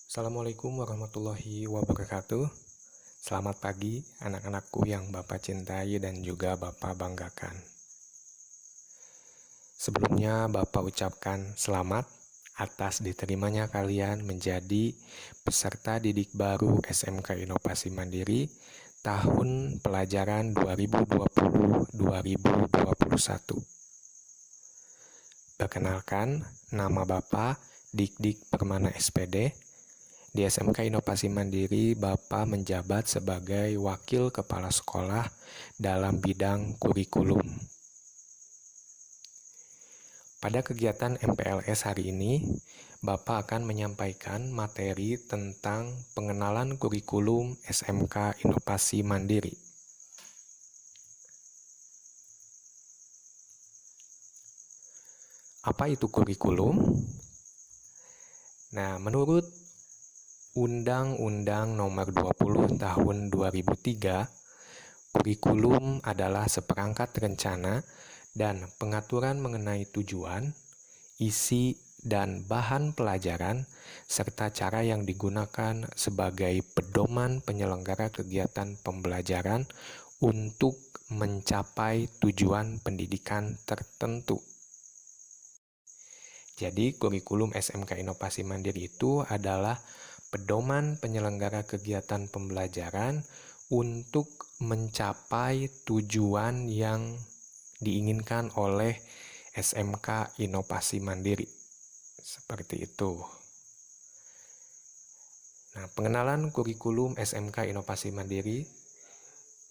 Assalamualaikum warahmatullahi wabarakatuh. Selamat pagi anak-anakku yang Bapak cintai dan juga Bapak banggakan. Sebelumnya Bapak ucapkan selamat atas diterimanya kalian menjadi peserta didik baru SMK Inovasi Mandiri tahun pelajaran 2020-2021. Perkenalkan, nama Bapak Dik-Dik Permana SPD. Di SMK Inovasi Mandiri, Bapak menjabat sebagai Wakil Kepala Sekolah dalam bidang kurikulum. Pada kegiatan MPLS hari ini, Bapak akan menyampaikan materi tentang pengenalan kurikulum SMK Inovasi Mandiri. Apa itu kurikulum? Nah, menurut Undang-Undang Nomor 20 Tahun 2003, kurikulum adalah seperangkat rencana dan pengaturan mengenai tujuan, isi, dan bahan pelajaran, serta cara yang digunakan sebagai pedoman penyelenggara kegiatan pembelajaran untuk mencapai tujuan pendidikan tertentu. Jadi, kurikulum SMK Inovasi Mandiri itu adalah pedoman penyelenggara kegiatan pembelajaran untuk mencapai tujuan yang diinginkan oleh SMK Inovasi Mandiri. Seperti itu. Nah, pengenalan kurikulum SMK Inovasi Mandiri.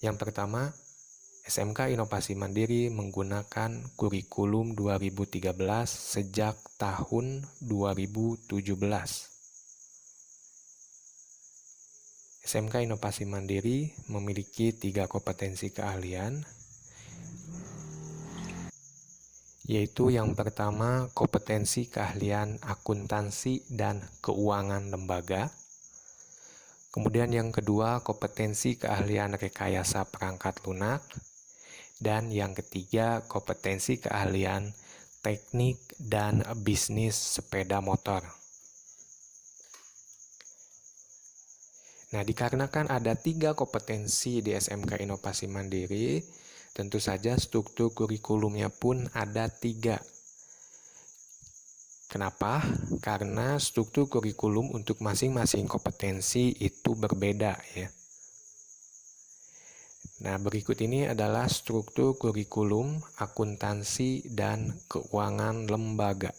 Yang pertama, SMK Inovasi Mandiri menggunakan kurikulum 2013 sejak tahun 2017. SMK Inovasi Mandiri memiliki 3 kompetensi keahlian, yaitu yang pertama kompetensi keahlian akuntansi dan keuangan lembaga, kemudian yang kedua kompetensi keahlian rekayasa perangkat lunak, dan yang ketiga kompetensi keahlian teknik dan bisnis sepeda motor. Nah, dikarenakan ada 3 kompetensi di SMK Inovasi Mandiri, tentu saja struktur kurikulumnya pun ada 3. Kenapa? Karena struktur kurikulum untuk masing-masing kompetensi itu berbeda ya. Nah, berikut ini adalah struktur kurikulum akuntansi dan keuangan lembaga.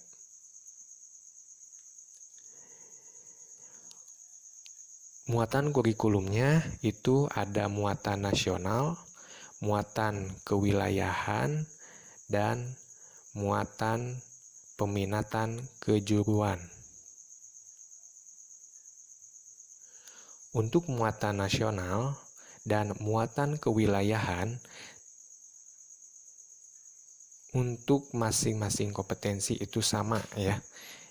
Muatan kurikulumnya itu ada muatan nasional, muatan kewilayahan, dan muatan peminatan kejuruan. Untuk muatan nasional dan muatan kewilayahan, untuk masing-masing kompetensi itu sama ya.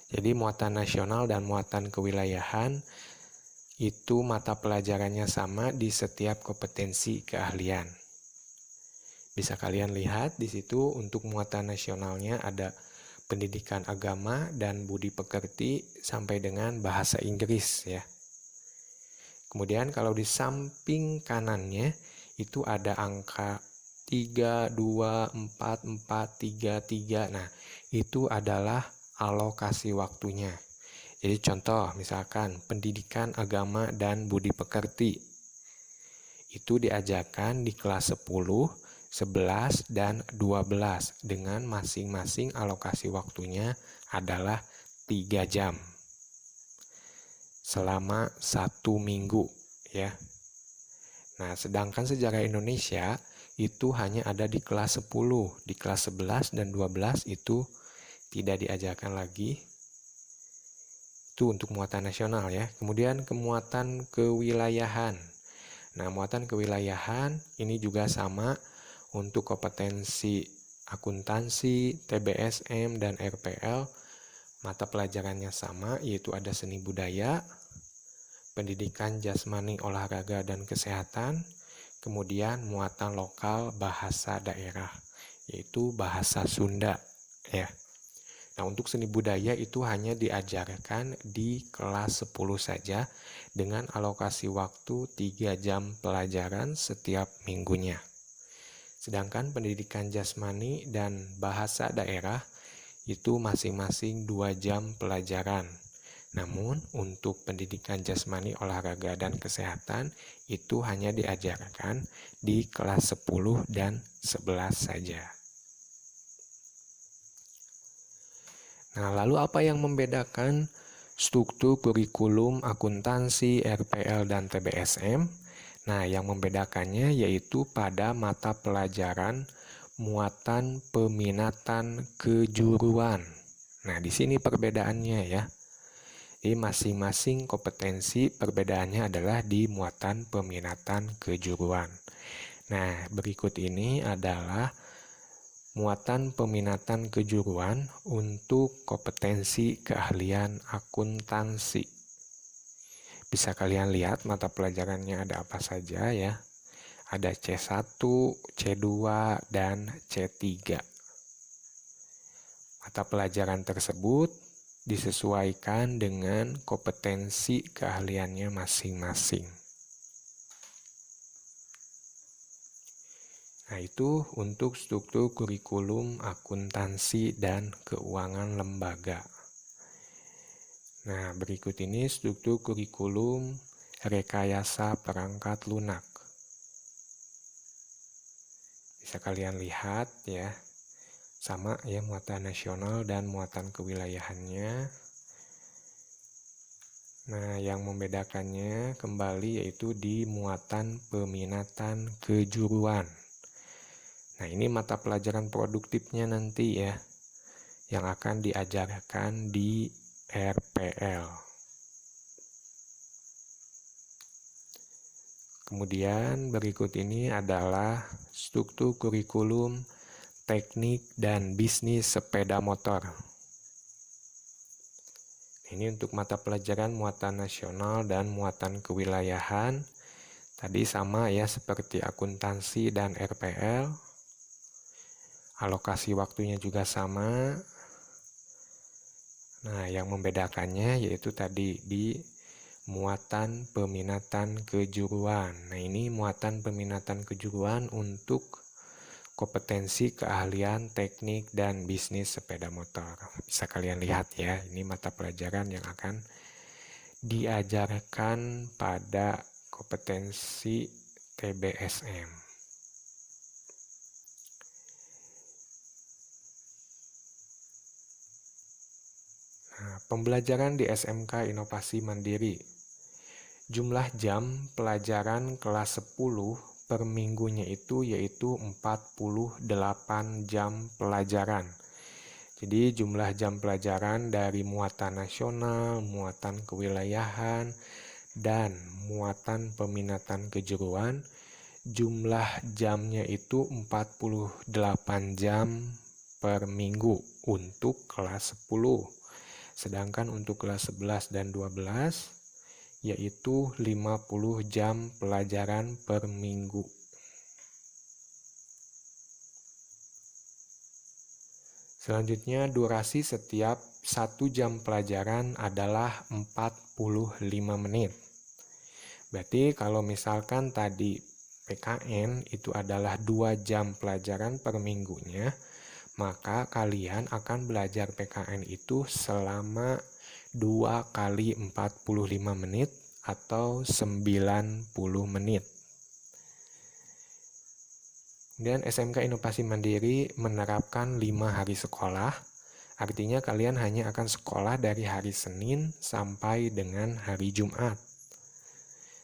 Jadi muatan nasional dan muatan kewilayahan itu mata pelajarannya sama di setiap kompetensi keahlian. Bisa kalian lihat di situ untuk muatan nasionalnya ada pendidikan agama dan budi pekerti sampai dengan bahasa Inggris ya. Kemudian kalau di samping kanannya itu ada angka 3, 2, 4, 4, 3, 3. Nah, itu adalah alokasi waktunya. Jadi contoh misalkan pendidikan agama dan budi pekerti. Itu diajarkan di kelas 10, 11, dan 12 dengan masing-masing alokasi waktunya adalah 3 jam. Selama 1 minggu ya. Nah, sedangkan sejarah Indonesia itu hanya ada di kelas 10, di kelas 11 dan 12 itu tidak diajarkan lagi. Itu untuk muatan nasional ya. Kemudian muatan kewilayahan. Nah, muatan kewilayahan ini juga sama untuk kompetensi akuntansi, TBSM, dan RPL. Mata pelajarannya sama, yaitu ada seni budaya, pendidikan jasmani, olahraga, dan kesehatan, kemudian muatan lokal bahasa daerah, yaitu bahasa Sunda ya. Nah, untuk seni budaya itu hanya diajarkan di kelas 10 saja dengan alokasi waktu 3 jam pelajaran setiap minggunya. Sedangkan pendidikan jasmani dan bahasa daerah itu masing-masing 2 jam pelajaran. Namun, untuk pendidikan jasmani, olahraga, dan kesehatan itu hanya diajarkan di kelas 10 dan 11 saja. Nah, lalu apa yang membedakan struktur kurikulum akuntansi, RPL, dan TBSM? Nah, yang membedakannya yaitu pada mata pelajaran muatan peminatan kejuruan. Nah, di sini perbedaannya ya. Jadi masing-masing kompetensi perbedaannya adalah di muatan peminatan kejuruan. Nah, berikut ini adalah muatan peminatan kejuruan untuk kompetensi keahlian akuntansi. Bisa kalian lihat mata pelajarannya ada apa saja ya. Ada C1, C2, dan C3. Mata pelajaran tersebut disesuaikan dengan kompetensi keahliannya masing-masing. Nah, itu untuk struktur kurikulum akuntansi dan keuangan lembaga. Nah, berikut ini struktur kurikulum rekayasa perangkat lunak. Bisa kalian lihat ya, sama ya muatan nasional dan muatan kewilayahannya. Nah, yang membedakannya kembali yaitu di muatan peminatan kejuruan. Nah, ini mata pelajaran produktifnya nanti ya, yang akan diajarkan di RPL. Kemudian berikut ini adalah struktur kurikulum teknik dan bisnis sepeda motor. Ini untuk mata pelajaran muatan nasional dan muatan kewilayahan. Tadi sama ya seperti akuntansi dan RPL. Alokasi waktunya juga sama. Nah, yang membedakannya yaitu tadi di muatan peminatan kejuruan. Nah, ini muatan peminatan kejuruan untuk kompetensi keahlian teknik dan bisnis sepeda motor. Bisa kalian lihat ya, ini mata pelajaran yang akan diajarkan pada kompetensi TBSM. Nah, pembelajaran di SMK Inovasi Mandiri. Jumlah jam pelajaran kelas 10 per minggunya itu yaitu 48 jam pelajaran. Jadi jumlah jam pelajaran dari muatan nasional, muatan kewilayahan, dan muatan peminatan kejuruan, jumlah jamnya itu 48 jam per minggu untuk kelas 10. Sedangkan untuk kelas 11 dan 12 yaitu 50 jam pelajaran per minggu. Selanjutnya durasi setiap 1 jam pelajaran adalah 45 menit. Berarti kalau misalkan tadi PKN itu adalah 2 jam pelajaran per minggunya, maka kalian akan belajar PKN itu selama 2 kali 45 menit atau 90 menit. Kemudian SMK Inovasi Mandiri menerapkan 5 hari sekolah, artinya kalian hanya akan sekolah dari hari Senin sampai dengan hari Jumat.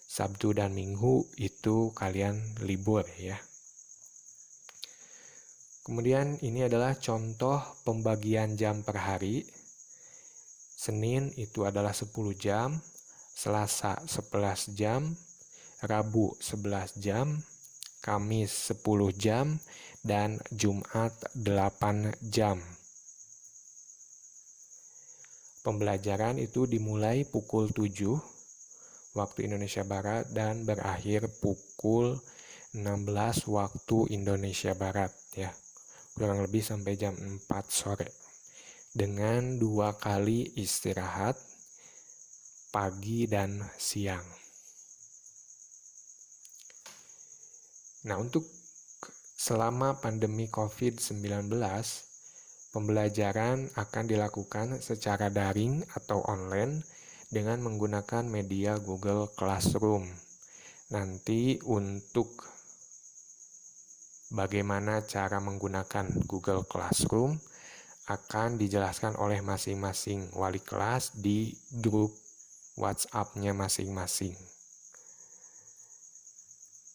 Sabtu dan Minggu itu kalian libur ya. Kemudian ini adalah contoh pembagian jam per hari. Senin itu adalah 10 jam, Selasa 11 jam, Rabu 11 jam, Kamis 10 jam, dan Jumat 8 jam. Pembelajaran itu dimulai pukul 7 waktu Indonesia Barat dan berakhir pukul 16 waktu Indonesia Barat ya. Kurang lebih sampai jam 4 sore. dengan 2 kali istirahat pagi dan siang. Nah, untuk selama pandemi COVID-19, pembelajaran akan dilakukan secara daring atau online dengan menggunakan media Google Classroom. Nanti untuk bagaimana cara menggunakan Google Classroom akan dijelaskan oleh masing-masing wali kelas di grup WhatsApp-nya masing-masing.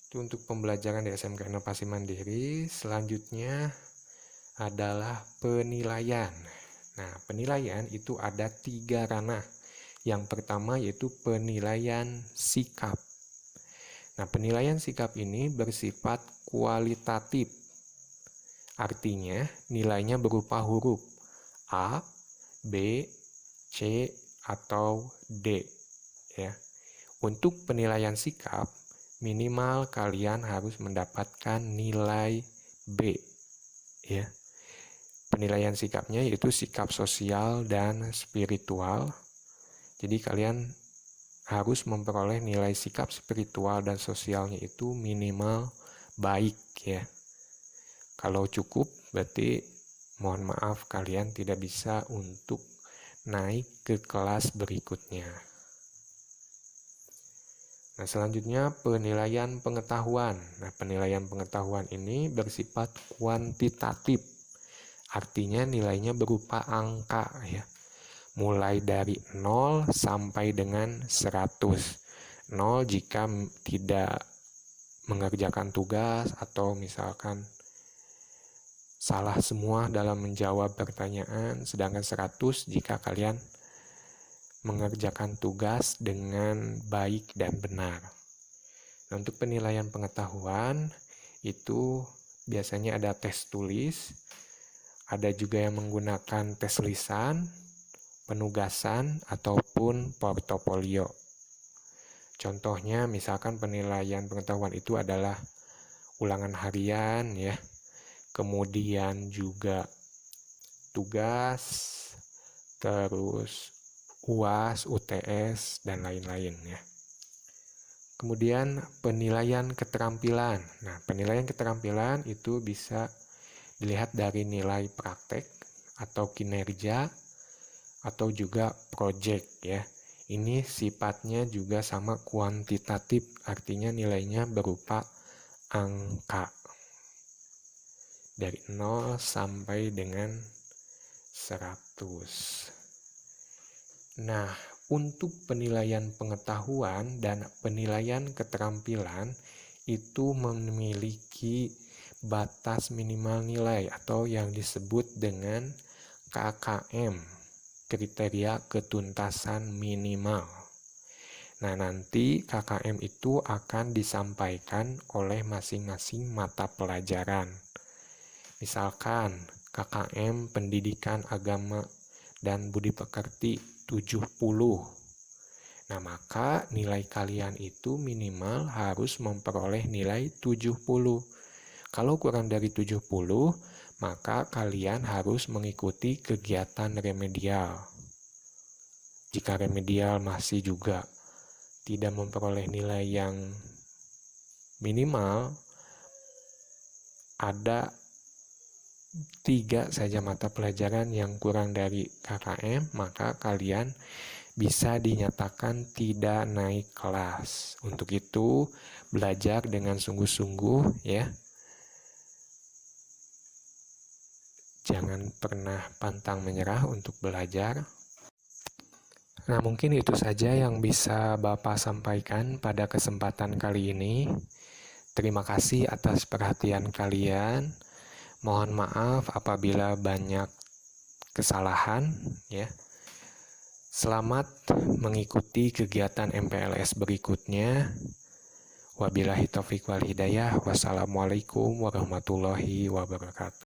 Itu untuk pembelajaran di SMK Inovasi Mandiri. Selanjutnya adalah penilaian. Nah, penilaian itu ada 3 ranah. Yang pertama yaitu penilaian sikap. Nah, penilaian sikap ini bersifat kualitatif. Artinya, nilainya berupa huruf A, B, C, atau D. Ya. Untuk penilaian sikap, minimal kalian harus mendapatkan nilai B. Ya. Penilaian sikapnya yaitu sikap sosial dan spiritual. Jadi kalian harus memperoleh nilai sikap spiritual dan sosialnya itu minimal baik ya. Kalau cukup berarti mohon maaf kalian tidak bisa untuk naik ke kelas berikutnya. Nah, selanjutnya penilaian pengetahuan. Nah, penilaian pengetahuan ini bersifat kuantitatif. Artinya nilainya berupa angka ya. Mulai dari 0 sampai dengan 100. 0 jika tidak mengerjakan tugas atau misalkan salah semua dalam menjawab pertanyaan, sedangkan 100 jika kalian mengerjakan tugas dengan baik dan benar. Nah, untuk penilaian pengetahuan itu biasanya ada tes tulis, ada juga yang menggunakan tes lisan, penugasan, ataupun portofolio. Contohnya misalkan penilaian pengetahuan itu adalah ulangan harian ya, kemudian juga tugas, terus UAS, UTS, dan lain-lain ya. Kemudian penilaian keterampilan. Nah, penilaian keterampilan itu bisa dilihat dari nilai praktek atau kinerja atau juga project ya. Ini sifatnya juga sama kuantitatif, artinya nilainya berupa angka. Dari 0 sampai dengan 100. Nah, untuk penilaian pengetahuan dan penilaian keterampilan itu memiliki batas minimal nilai atau yang disebut dengan KKM, kriteria ketuntasan minimal. Nah, nanti KKM itu akan disampaikan oleh masing-masing mata pelajaran. Misalkan KKM Pendidikan Agama dan Budi Pekerti 70. Nah, maka nilai kalian itu minimal harus memperoleh nilai 70. Kalau kurang dari 70, maka kalian harus mengikuti kegiatan remedial. Jika remedial masih juga tidak memperoleh nilai yang minimal, ada 3 saja mata pelajaran yang kurang dari KKM, maka kalian bisa dinyatakan tidak naik kelas. Untuk itu, belajar dengan sungguh-sungguh ya. Jangan pernah pantang menyerah untuk belajar. Nah, mungkin itu saja yang bisa Bapak sampaikan pada kesempatan kali ini. Terima kasih atas perhatian kalian. Mohon maaf apabila banyak kesalahan ya. Selamat mengikuti kegiatan MPLS berikutnya. Wabillahi taufiq wal hidayah. Wassalamualaikum warahmatullahi wabarakatuh.